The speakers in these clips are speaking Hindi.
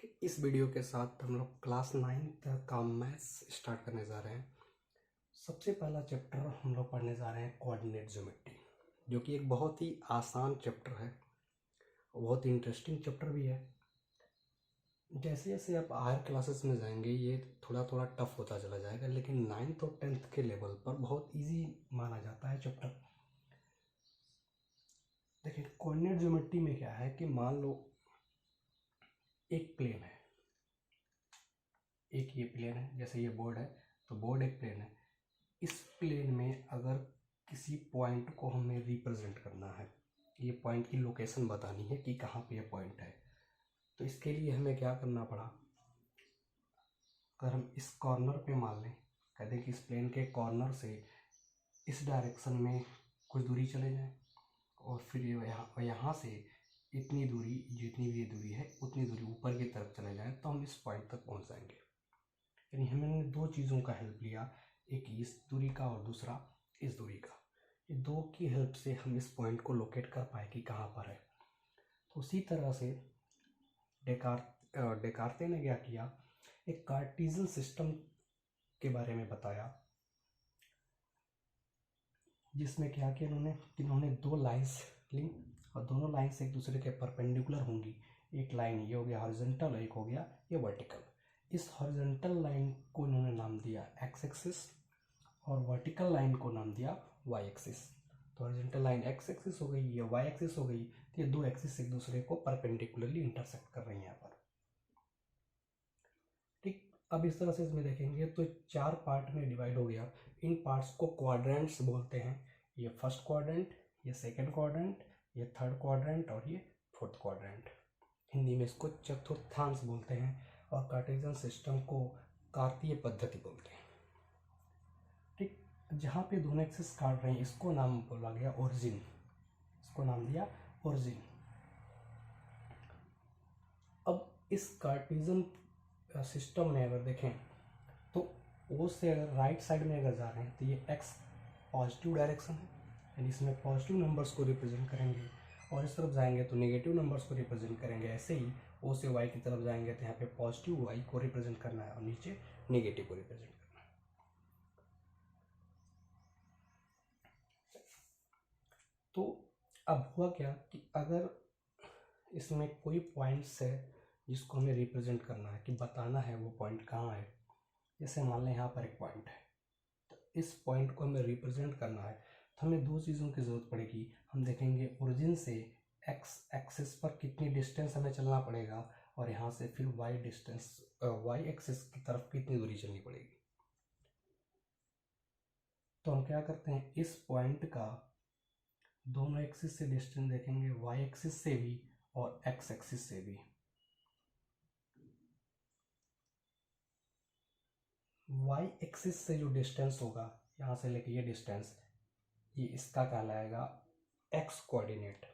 इस वीडियो के साथ हम लोग क्लास 9th का मैथ्स स्टार्ट करने जा रहे हैं। सबसे पहला चैप्टर हम लोग पढ़ने जा रहे हैं कोऑर्डिनेट ज्योमेट्री, जो कि एक बहुत ही आसान चैप्टर है, बहुत ही इंटरेस्टिंग चैप्टर भी है। जैसे जैसे आप हायर क्लासेस में जाएंगे ये थोड़ा थोड़ा टफ होता चला जाएगा, लेकिन 9th और 10th के लेवल पर बहुत ईजी माना जाता है चैप्टर। देखिए कोऑर्डिनेट ज्योमेट्री में क्या है कि मान लो एक प्लेन है, एक ये प्लेन है, जैसे ये बोर्ड है तो बोर्ड एक प्लेन है। इस प्लेन में अगर किसी पॉइंट को हमें रिप्रेजेंट करना है, ये पॉइंट की लोकेशन बतानी है कि कहाँ पे ये पॉइंट है, तो इसके लिए हमें क्या करना पड़ा। अगर हम इस कॉर्नर पे मान लें, कहते हैं कि इस प्लेन के कॉर्नर से इस डायरेक्शन में कुछ दूरी चले जाएं और फिर यहाँ से इतनी दूरी, जितनी भी ये दूरी है उतनी दूरी ऊपर की तरफ चले जाएं तो हम इस पॉइंट तक पहुँच जाएंगे। यानी हमने दो चीज़ों का हेल्प लिया, एक इस दूरी का और दूसरा इस दूरी का। ये दो की हेल्प से हम इस पॉइंट को लोकेट कर पाए कि कहाँ पर है। तो उसी तरह से डेकार्ते ने क्या किया, एक कार्टेशियन सिस्टम के बारे में बताया, जिसमें क्या किया इन्होंने दो लाइंस ली और दोनों लाइंस एक दूसरे के परपेंडिकुलर होंगी। एक लाइन ये हो गया हॉरिजॉन्टल, एक हो गया ये वर्टिकल। इस हॉरिजॉन्टल लाइन को इन्होंने नाम दिया एक्स एक्सिस और वर्टिकल लाइन को नाम दिया वाई एक्सिस। तो हॉरिजॉन्टल लाइन एक्स एक्सिस हो गई, ये वाई एक्सिस हो गई, तो ये दो एक्सिस एक दूसरे को परपेंडिकुलरली इंटरसेक्ट कर रही हैं यहाँ पर। ठीक, अब इस तरह से इसमें देखेंगे तो चार पार्ट में डिवाइड हो गया। इन पार्ट्स को क्वाड्रेंट्स बोलते हैं। ये फर्स्ट क्वाड्रेंट, ये सेकंड क्वाड्रेंट, ये थर्ड क्वाड्रेंट और ये फोर्थ क्वाड्रेंट। हिंदी में इसको चतुर्थांश बोलते हैं और कार्टेशियन सिस्टम को कार्तीय पद्धति बोलते हैं। ठीक, जहाँ पे दोनों एक्सिस काट रहे हैं इसको नाम बोला गया ओरिजिन, इसको नाम दिया ओरिजिन। अब इस कार्टेशियन सिस्टम में अगर देखें तो ओ से अगर राइट साइड में अगर जा रहे हैं तो ये एक्स पॉजिटिव डायरेक्शन है, यानी इसमें पॉजिटिव नंबर्स को रिप्रेजेंट करेंगे, और इस तरफ जाएंगे तो नेगेटिव नंबर्स को रिप्रेजेंट करेंगे। ऐसे ही ओ से वाई की तरफ जाएंगे तो यहाँ पे पॉजिटिव वाई को रिप्रेजेंट करना है और नीचे नेगेटिव को रिप्रेजेंट करना है। तो अब हुआ क्या कि अगर इसमें कोई पॉइंट्स है जिसको हमें रिप्रेजेंट करना है, कि बताना है वो पॉइंट कहाँ है। जैसे मान लें यहाँ पर एक पॉइंट है, तो इस पॉइंट को हमें रिप्रेजेंट करना है तो हमें दो चीज़ों की ज़रूरत पड़ेगी। हम देखेंगे ओरिजिन से एक्स एक्सिस पर कितनी डिस्टेंस हमें चलना पड़ेगा और यहाँ से फिर वाई एक्सिस की तरफ कितनी दूरी चलनी पड़ेगी। तो हम क्या करते हैं, इस पॉइंट का दोनों एक्सिस से डिस्टेंस देखेंगे, वाई एक्सिस से भी और एक्स एक्सिस से भी। वाई एक्सिस से जो डिस्टेंस होगा यहाँ से लेके ये डिस्टेंस, ये इसका कहलाएगा एक्स कोऑर्डिनेट।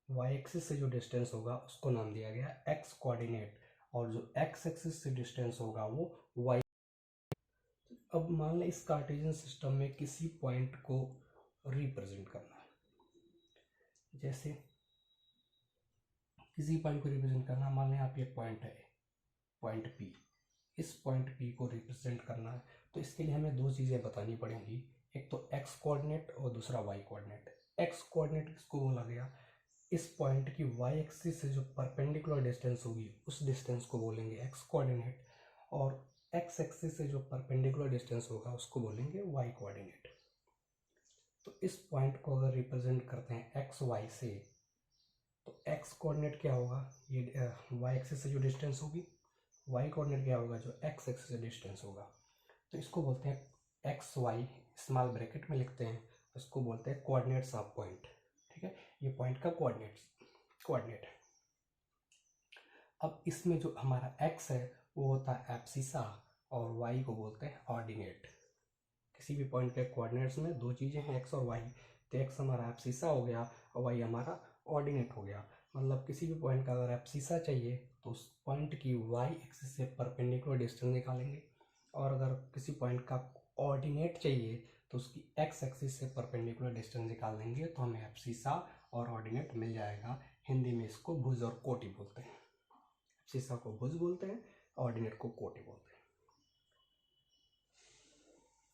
वाई एक्सिस से जो डिस्टेंस होगा उसको नाम दिया गया एक्स कोऑर्डिनेट, और जो एक्स एक्सिस से डिस्टेंस होगा वो वाई। अब मान लें इस कार्टेशियन सिस्टम में किसी पॉइंट को रिप्रेजेंट करना है, जैसे किसी पॉइंट को रिप्रेजेंट करना, मान लें आप ये पॉइंट है पॉइंट पी, इस पॉइंट पी को रिप्रेजेंट करना है तो इसके लिए हमें दो चीज़ें बतानी पड़ेंगी, एक तो एक्स कोऑर्डिनेट और दूसरा वाई कोऑर्डिनेट। एक्स कोऑर्डिनेट किसको बोला गया, इस पॉइंट की वाई एक्सिस से जो परपेंडिकुलर डिस्टेंस होगी उस डिस्टेंस को बोलेंगे एक्स कोऑर्डिनेट, और एक्स एक्सिस से जो परपेंडिकुलर डिस्टेंस होगा उसको बोलेंगे वाई कोऑर्डिनेट। तो इस पॉइंट को अगर रिप्रेजेंट करते हैं एक्स वाई से, तो एक्स कोऑर्डिनेट क्या होगा, ये वाई एक्सिस से जो डिस्टेंस होगी, वाई कोऑर्डिनेट क्या होगा, जो एक्स एक्सिस से डिस्टेंस होगा। तो इसको बोलते हैं एक्स वाई, स्मॉल ब्रैकेट में लिखते हैं, इसको बोलते हैं कोऑर्डिनेट्स ऑफ पॉइंट। ठीक है, ये पॉइंट का कोऑर्डिनेट है। अब इसमें जो हमारा एक्स है वो होता है एब्सिसा और वाई को बोलते हैं ऑर्डिनेट। किसी भी पॉइंट के कोऑर्डिनेट्स में दो चीज़ें हैं एक्स और वाई, तो एक्स हमारा एब्सिसा हो गया और वाई हमारा ऑर्डिनेट हो गया। मतलब किसी भी पॉइंट का अगर एब्सिसा चाहिए तो उस पॉइंट की वाई एक्सिस से परपेंडिकुलर डिस्टेंस निकालेंगे, और अगर किसी पॉइंट का ऑर्डिनेट चाहिए तो उसकी एक्स एक्सिस से परपेंडिकुलर डिस्टेंस निकाल देंगे तो हमें एब्सिसा और ऑर्डिनेट मिल जाएगा। हिंदी में इसको भुज और कोटि बोलते हैं। एब्सिसा को भुज बोलते हैं, ऑर्डिनेट को कोटि बोलते हैं।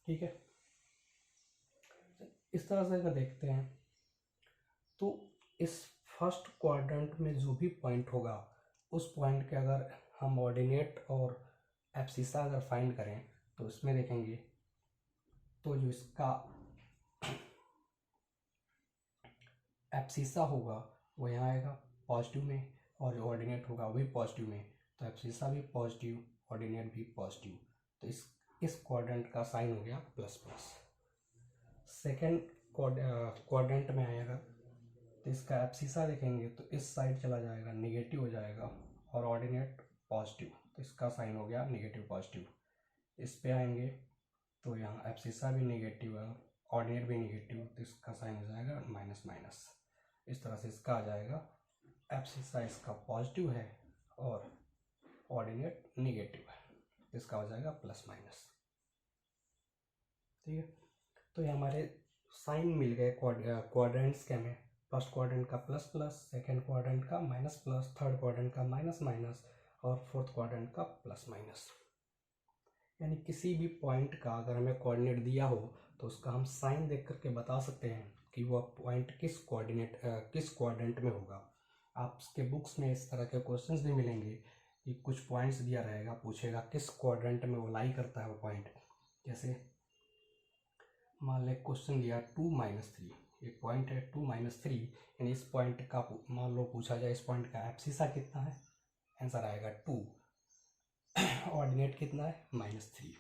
ठीक है, इस तरह से अगर देखते हैं तो इस फर्स्ट क्वाड्रेंट में जो भी पॉइंट होगा उस पॉइंट के अगर हम ऑर्डिनेट और एब्सिसा अगर फाइंड करें तो इसमें देखेंगे तो जो इसका एब्सिसा होगा वो यहाँ आएगा पॉजिटिव में, और जो ऑर्डिनेट होगा वो भी पॉजिटिव में, तो एब्सिसा भी पॉजिटिव, ऑर्डिनेट भी पॉजिटिव, तो इस क्वाड्रेंट का साइन हो गया प्लस प्लस। सेकेंड क्वाड्रेंट में आएगा तो इसका एब्सिसा देखेंगे तो इस साइड चला जाएगा, नेगेटिव हो जाएगा, और ऑर्डिनेट पॉजिटिव, तो इसका साइन हो गया नेगेटिव पॉजिटिव। इस पे आएंगे तो यहाँ एब्सिसा भी नेगेटिव है, ऑर्डिनेट भी नेगेटिव, तो इसका साइन हो जाएगा माइनस माइनस। इस तरह से इसका आ जाएगा एब्सिसा इसका पॉजिटिव है और ऑर्डिनेट नेगेटिव है, इसका हो जाएगा प्लस माइनस। ठीक है, तो ये हमारे साइन मिल गए क्वाड्रेंट्स के हमें। फर्स्ट क्वाड्रेंट का प्लस प्लस, सेकेंड क्वाड्रेंट का माइनस प्लस, थर्ड क्वाड्रेंट का माइनस माइनस, और फोर्थ क्वाड्रेंट का प्लस माइनस। यानी किसी भी पॉइंट का अगर हमें कोऑर्डिनेट दिया हो तो उसका हम साइन देख करके बता सकते हैं कि वह पॉइंट किस क्वाड्रेंट में होगा। आपके बुक्स में इस तरह के क्वेश्चंस भी मिलेंगे कि कुछ पॉइंट्स दिया रहेगा, पूछेगा किस क्वाड्रेंट में वो लाई करता है वो पॉइंट। जैसे मान लें क्वेश्चन दिया 2-3, एक पॉइंट है 2-3, यानी इस पॉइंट का मान लो पूछा जाए इस पॉइंट का एब्सिसा कितना है, आंसर आएगा 2, ऑर्डिनेट कितना है -3,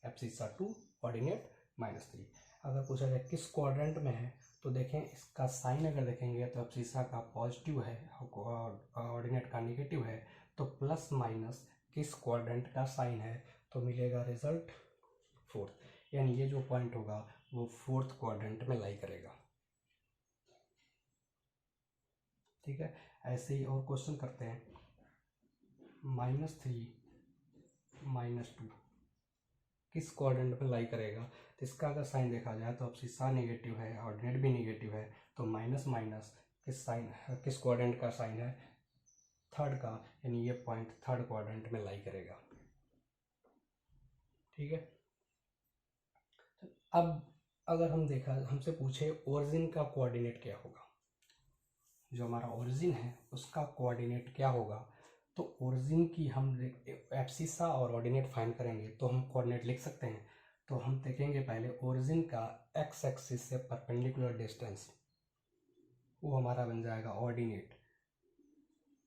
एब्सिसा 2, ऑर्डिनेट -3। अगर पूछा जाए किस क्वाड्रेंट में है तो देखें इसका साइन अगर देखेंगे तो एब्सिसा का पॉजिटिव है और ऑर्डिनेट का नेगेटिव है, तो प्लस माइनस किस क्वाड्रेंट का साइन है तो मिलेगा रिजल्ट फोर्थ, यानी ये जो पॉइंट होगा वो फोर्थ क्वाड्रेंट में लाई करेगा। ठीक है, ऐसे ही और क्वेश्चन करते हैं। -3 -2 किस क्वाड्रेंट में लाई करेगा, तो इसका अगर साइन देखा जाए तो एब्सिसा नेगेटिव है, ऑर्डिनेट भी नेगेटिव है, तो माइनस माइनस किस क्वाड्रेंट का साइन है, थर्ड का, यानी ये पॉइंट थर्ड क्वाड्रेंट में लाई करेगा। ठीक है, अब अगर हमसे पूछे ओरिजिन का कोऑर्डिनेट क्या होगा, जो हमारा ओरिजिन है उसका कोऑर्डिनेट क्या होगा, तो ओरिजिन की हम एब्सिसा और ऑर्डिनेट फाइंड करेंगे तो हम कोऑर्डिनेट लिख सकते हैं। तो हम देखेंगे पहले ओरिजिन का एक्स एक्सिस से परपेंडिकुलर डिस्टेंस, वो हमारा बन जाएगा ऑर्डिनेट,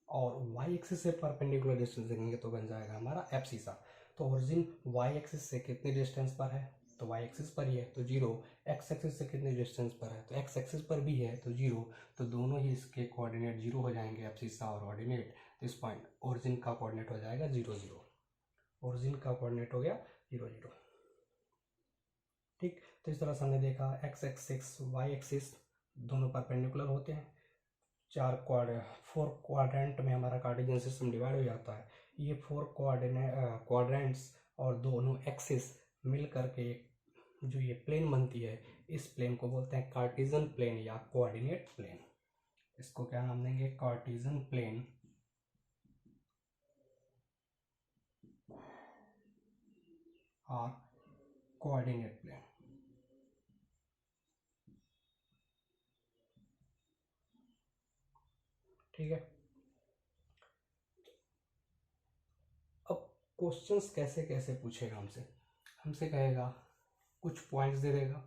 और वाई एक्सिस से परपेंडिकुलर डिस्टेंस देखेंगे तो बन जाएगा हमारा एब्सिसा। तो ओरिजिन वाई एक्सिस से कितने डिस्टेंस पर है, तो वाई एक्सिस पर ही है तो 0, एक्स एक्सिस से कितने डिस्टेंस पर है तो एक्स एक्सिस पर भी है तो 0, तो दोनों ही इसके कोऑर्डिनेट 0 हो जाएंगे, एब्सिसा और ऑर्डिनेट। तो इस पॉइंट ओरिजिन का कोऑर्डिनेट हो जाएगा 0 0, ओरिजिन का कोऑर्डिनेट हो गया 0 0। ठीक, तो इस तरह से हमने देखा एक्स एक्सिस वाई एक्सिस दोनों परपेंडिकुलर होते हैं, 4 क्वाड्रेंट में हमारा कार्टेशियन सिस्टम डिवाइड हो जाता है। ये 4 क्वाड्रेंट्स और दोनों एक्सिस मिल करके जो ये प्लेन बनती है, इस प्लेन को बोलते हैं कार्टेशियन प्लेन या कोऑर्डिनेट प्लेन। इसको क्या नाम देंगे, कार्टेशियन प्लेन और कोऑर्डिनेट प्लेन। ठीक है, अब क्वेश्चंस कैसे कैसे पूछेगा हमसे कहेगा कुछ पॉइंट्स दे देगा,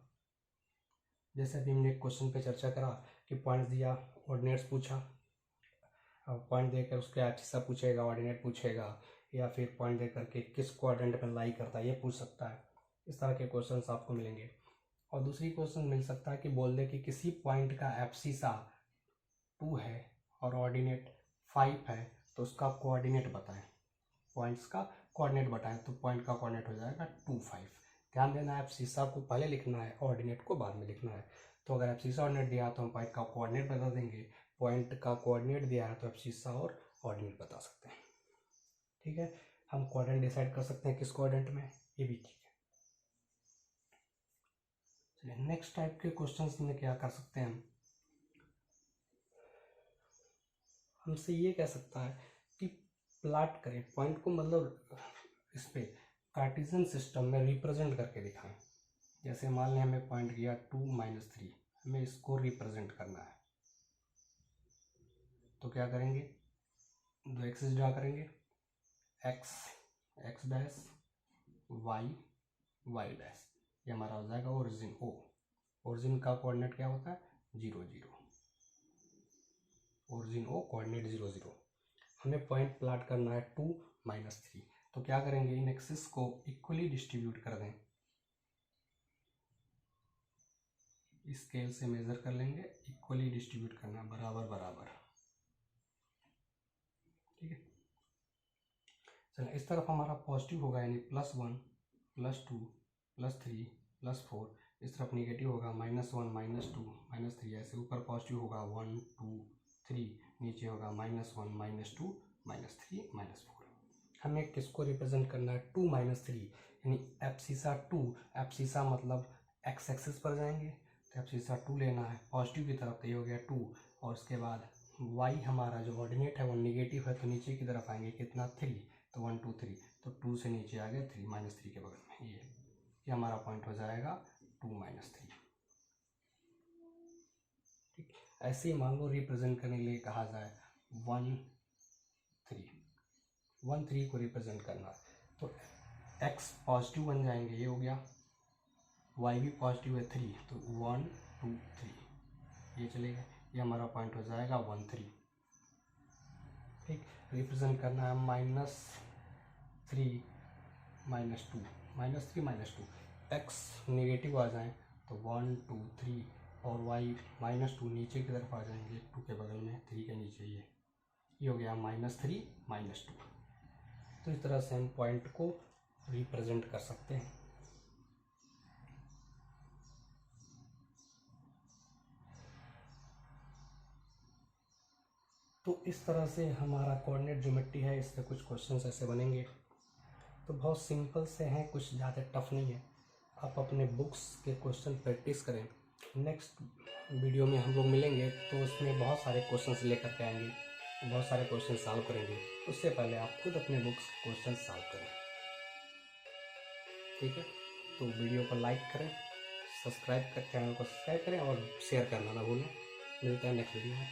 जैसे अभी हमने क्वेश्चन पे चर्चा करा कि पॉइंट्स दिया, ऑर्डिनेट्स पूछा, पॉइंट देकर उसके एब्सिसा पूछेगा, ऑर्डिनेट पूछेगा, या फिर पॉइंट दे करके किस क्वाड्रेंट में लाई करता है ये पूछ सकता है। इस तरह के क्वेश्चंस आपको मिलेंगे। और दूसरी क्वेश्चन मिल सकता है कि बोल दे कि किसी पॉइंट का एब्सिसा 2 है और ऑर्डिनेट 5 है तो उसका कोऑर्डिनेट बताएं, पॉइंट्स का कोऑर्डिनेट बताएं, तो पॉइंट का कोऑर्डिनेट हो जाएगा 2 5। ध्यान देना है एब्सिसा को पहले लिखना है, ऑर्डिनेट को बाद में लिखना है। तो अगर एब्सिसा ऑर्डिनेट दिया तो हम पॉइंट का कोऑर्डिनेट बता देंगे, पॉइंट का कोऑर्डिनेट दिया है तो एब्सिसा और ऑर्डिनेट बता सकते हैं। ठीक है, हम कोऑर्डिनेट डिसाइड कर सकते हैं किस कोऑर्डिनेट में, ये भी ठीक है। चलिए नेक्स्ट टाइप के क्वेश्चंस में क्या कर सकते हैं, हमसे ये कह सकता है कि प्लॉट करें, पॉइंट को मतलब इस पे कार्टेशियन सिस्टम में रिप्रेजेंट करके दिखाएं। जैसे मान लें हमें पॉइंट किया 2-3, हमें इसको रिप्रेजेंट करना है, तो क्या करेंगे, दो एक्सिस ड्रा करेंगे, X X dash, Y Y dash, ये हमारा हो जाएगा ओरिजिन ओ। ओरिजिन का कोऑर्डिनेट क्या होता है, 0 0, ओरिजिन ओ कोऑर्डिनेट 0 0। हमें पॉइंट प्लॉट करना है 2-3, तो क्या करेंगे, इन एक्सिस को इक्वली डिस्ट्रीब्यूट कर दें, स्केल से मेजर कर लेंगे, इक्वली डिस्ट्रीब्यूट करना, बराबर बराबर, ठीक है। चलिए इस तरफ हमारा पॉजिटिव होगा, यानी +1 +2 +3 +4, इस तरफ निगेटिव होगा -1 -2 -3, ऐसे ऊपर पॉजिटिव होगा 1 2 3, नीचे होगा -1 -2 -3 -4। हमें किसको रिप्रेजेंट करना है, 2-3, यानी एब्सिसा 2, एब्सिसा मतलब एक्स एक्सिस पर जाएंगे, तो एब्सिसा 2 लेना है पॉजिटिव की तरफ, तो ये हो गया 2, और उसके बाद वाई हमारा जो कोऑर्डिनेट है वो निगेटिव है, तो नीचे की तरफ आएंगे कितना, 3, तो 1 2 3, तो 2 से नीचे आ गया 3, -3 के बगल में, ये हमारा पॉइंट हो जाएगा 2-3, ठीक। ऐसे ही मान लो रिप्रेजेंट करने के लिए कहा जाए 1 3 को रिप्रेजेंट करना है, तो एक्स पॉजिटिव बन जाएंगे, ये हो गया, वाई भी पॉजिटिव है 3, तो 1 2 3, ये चलेगा, ये हमारा पॉइंट हो जाएगा 1 3, ठीक। रिप्रेजेंट करना है -3 -2, -3 -2, एक्स नेगेटिव आ जाए तो 1 2 3, और वाई -2 नीचे की तरफ आ जाएंगे, 2 के बगल में, 3 के नीचे, ये हो गया -3 -2। तो इस तरह से हम पॉइंट को रिप्रेजेंट कर सकते हैं। तो इस तरह से हमारा कोऑर्डिनेट ज्योमेट्री है, इससे कुछ क्वेश्चंस ऐसे बनेंगे, तो बहुत सिंपल से हैं, कुछ ज़्यादा टफ नहीं है। आप अपने बुक्स के क्वेश्चन प्रैक्टिस करें, नेक्स्ट वीडियो में हम लोग मिलेंगे तो उसमें बहुत सारे क्वेश्चंस लेकर के आएंगे, बहुत सारे क्वेश्चन सॉल्व करेंगे। उससे पहले आप खुद अपने बुक्स के क्वेश्चन सॉल्व करें, ठीक है। तो वीडियो को लाइक करें, सब्सक्राइब कर, चैनल को सब्सक्राइब करें और शेयर करना ना भूलें। मिलते हैं नेक्स्ट वीडियो में।